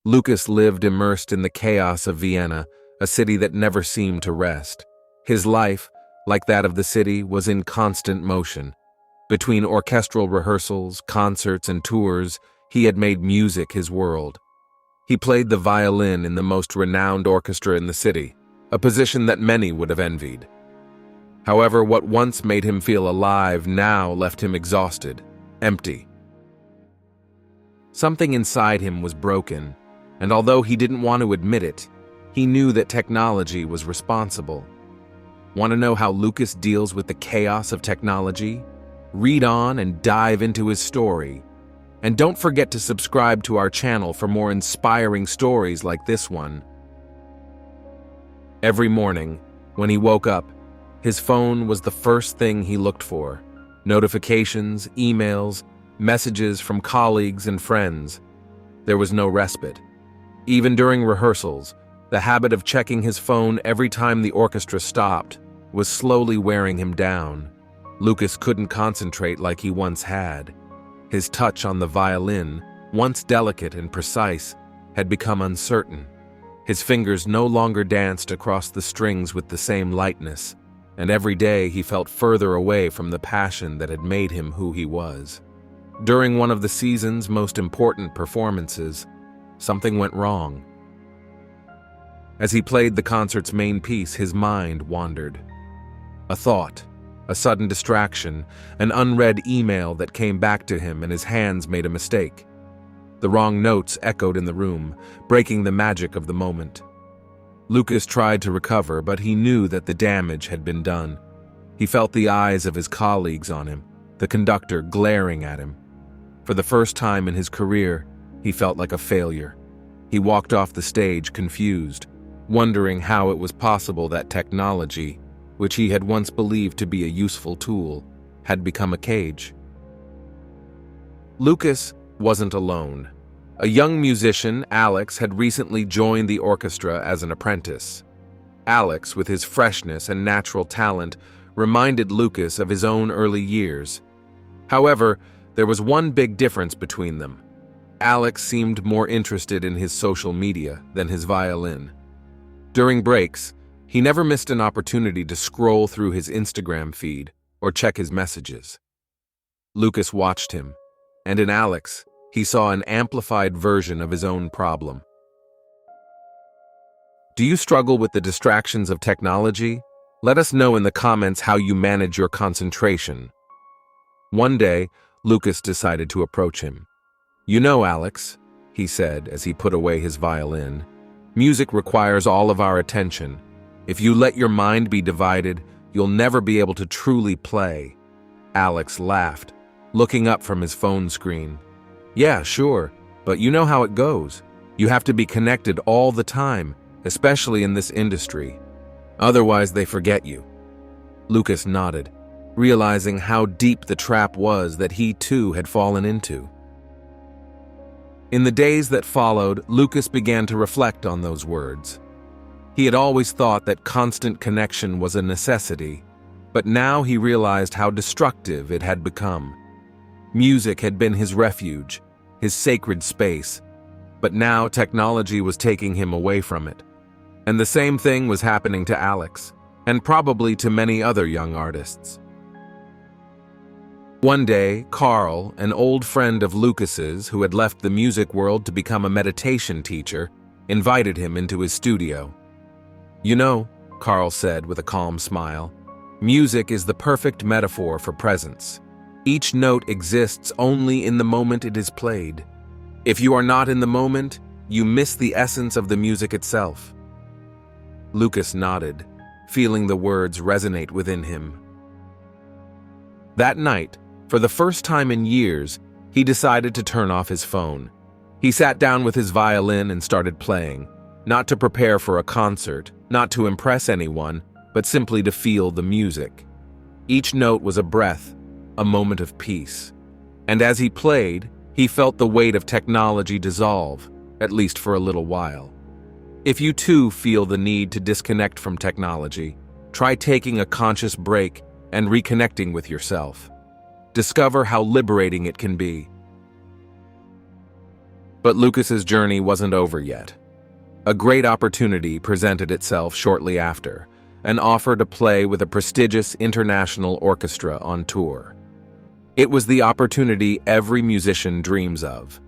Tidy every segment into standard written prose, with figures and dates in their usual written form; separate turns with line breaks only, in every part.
Lukas lived immersed in the chaos of Vienna, a city that never seemed to rest. His life, like that of the city, was in constant motion. Between orchestral rehearsals, concerts, and tours, he had made music his world. He played the violin in the most renowned orchestra in the city, a position that many would have envied. However, what once made him feel alive now left him exhausted, empty. Something inside him was broken, and although he didn't want to admit it, he knew that technology was responsible. Want to know how Lukas deals with the chaos of technology? Read on and dive into his story. And don't forget to subscribe to our channel for more inspiring stories like this one. Every morning, when he woke up, his phone was the first thing he looked for. Notifications, emails, messages from colleagues and friends. There was no respite. Even during rehearsals, the habit of checking his phone every time the orchestra stopped was slowly wearing him down. Lukas couldn't concentrate like he once had. His touch on the violin, once delicate and precise, had become uncertain. His fingers no longer danced across the strings with the same lightness, and every day he felt further away from the passion that had made him who he was. During one of the season's most important performances, something went wrong. As he played the concert's main piece, his mind wandered. A thought, a sudden distraction, an unread email that came back to him, and his hands made a mistake. The wrong notes echoed in the room, breaking the magic of the moment. Lukas tried to recover, but he knew that the damage had been done. He felt the eyes of his colleagues on him, the conductor glaring at him. For the first time in his career, he felt like a failure. He walked off the stage confused, wondering how it was possible that technology, which he had once believed to be a useful tool, had become a cage. Lukas wasn't alone. A young musician, Alex, had recently joined the orchestra as an apprentice. Alex, with his freshness and natural talent, reminded Lukas of his own early years. However, there was one big difference between them. Alex seemed more interested in his social media than his violin. During breaks, he never missed an opportunity to scroll through his Instagram feed or check his messages. Lukas watched him, and in Alex, he saw an amplified version of his own problem. Do you struggle with the distractions of technology? Let us know in the comments how you manage your concentration. One day, Lukas decided to approach him. "You know, Alex," he said as he put away his violin, "music requires all of our attention. If you let your mind be divided, you'll never be able to truly play." Alex laughed, looking up from his phone screen. "Yeah, sure, but you know how it goes. You have to be connected all the time, especially in this industry. Otherwise, they forget you." Lukas nodded, realizing how deep the trap was that he too had fallen into. In the days that followed, Lukas began to reflect on those words. He had always thought that constant connection was a necessity, but now he realized how destructive it had become. Music had been his refuge, his sacred space, but now technology was taking him away from it. And the same thing was happening to Alex, and probably to many other young artists. One day, Carl, an old friend of Lukas's who had left the music world to become a meditation teacher, invited him into his studio. "You know," Carl said with a calm smile, "music is the perfect metaphor for presence. Each note exists only in the moment it is played. If you are not in the moment, you miss the essence of the music itself." Lukas nodded, feeling the words resonate within him. That night, for the first time in years, he decided to turn off his phone. He sat down with his violin and started playing, not to prepare for a concert, not to impress anyone, but simply to feel the music. Each note was a breath, a moment of peace. And as he played, he felt the weight of technology dissolve, at least for a little while. If you too feel the need to disconnect from technology, try taking a conscious break and reconnecting with yourself. Discover how liberating it can be. But Lucas's journey wasn't over yet. A great opportunity presented itself shortly after, an offer to play with a prestigious international orchestra on tour. It was the opportunity every musician dreams of.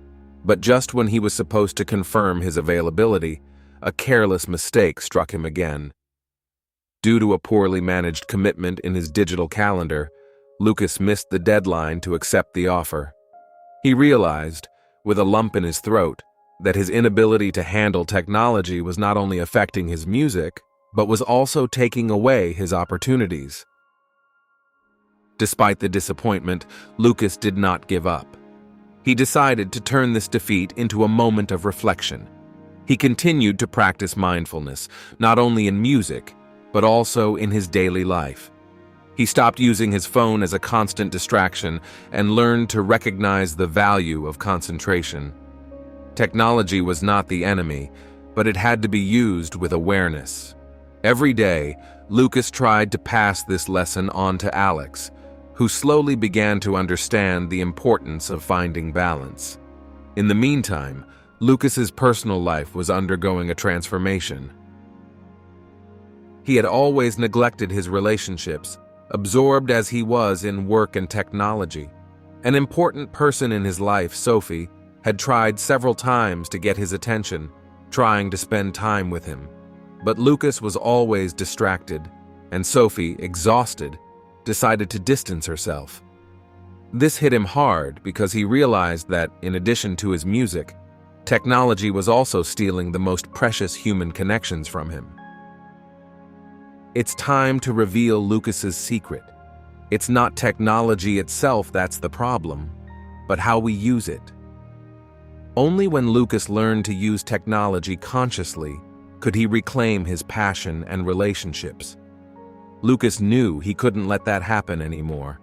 But just when he was supposed to confirm his availability, a careless mistake struck him again. Due to a poorly managed commitment in his digital calendar, Lukas missed the deadline to accept the offer. He realized, with a lump in his throat, that his inability to handle technology was not only affecting his music, but was also taking away his opportunities. Despite the disappointment, Lukas did not give up. He decided to turn this defeat into a moment of reflection. He continued to practice mindfulness, not only in music, but also in his daily life. He stopped using his phone as a constant distraction and learned to recognize the value of concentration. Technology was not the enemy, but it had to be used with awareness. Every day, Lukas tried to pass this lesson on to Alex, who slowly began to understand the importance of finding balance. In the meantime, Lucas's personal life was undergoing a transformation. He had always neglected his relationships, absorbed as he was in work and technology. An important person in his life, Sophie, had tried several times to get his attention, trying to spend time with him. But Lukas was always distracted, and Sophie, exhausted, decided to distance herself. This hit him hard because he realized that, in addition to his music, technology was also stealing the most precious human connections from him. It's time to reveal Lucas's secret. It's not technology itself that's the problem, but how we use it. Only when Lukas learned to use technology consciously could he reclaim his passion and relationships. Lukas knew he couldn't let that happen anymore.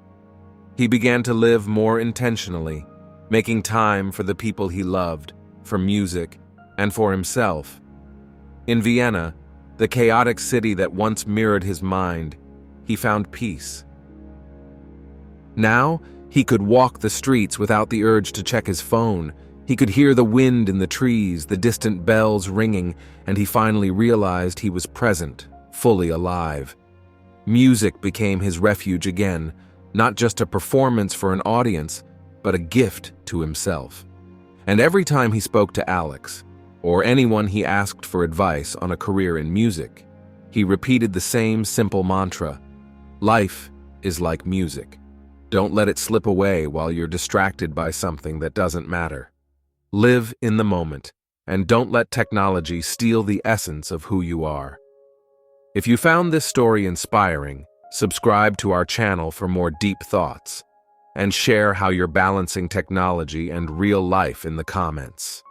He began to live more intentionally, making time for the people he loved, for music, and for himself. In Vienna, the chaotic city that once mirrored his mind, he found peace. Now, he could walk the streets without the urge to check his phone. He could hear the wind in the trees, the distant bells ringing, and he finally realized he was present, fully alive. Music became his refuge again, not just a performance for an audience, but a gift to himself. And every time he spoke to Alex, or anyone he asked for advice on a career in music, he repeated the same simple mantra: life is like music. Don't let it slip away while you're distracted by something that doesn't matter. Live in the moment, and don't let technology steal the essence of who you are. If you found this story inspiring, subscribe to our channel for more deep thoughts, and share how you're balancing technology and real life in the comments.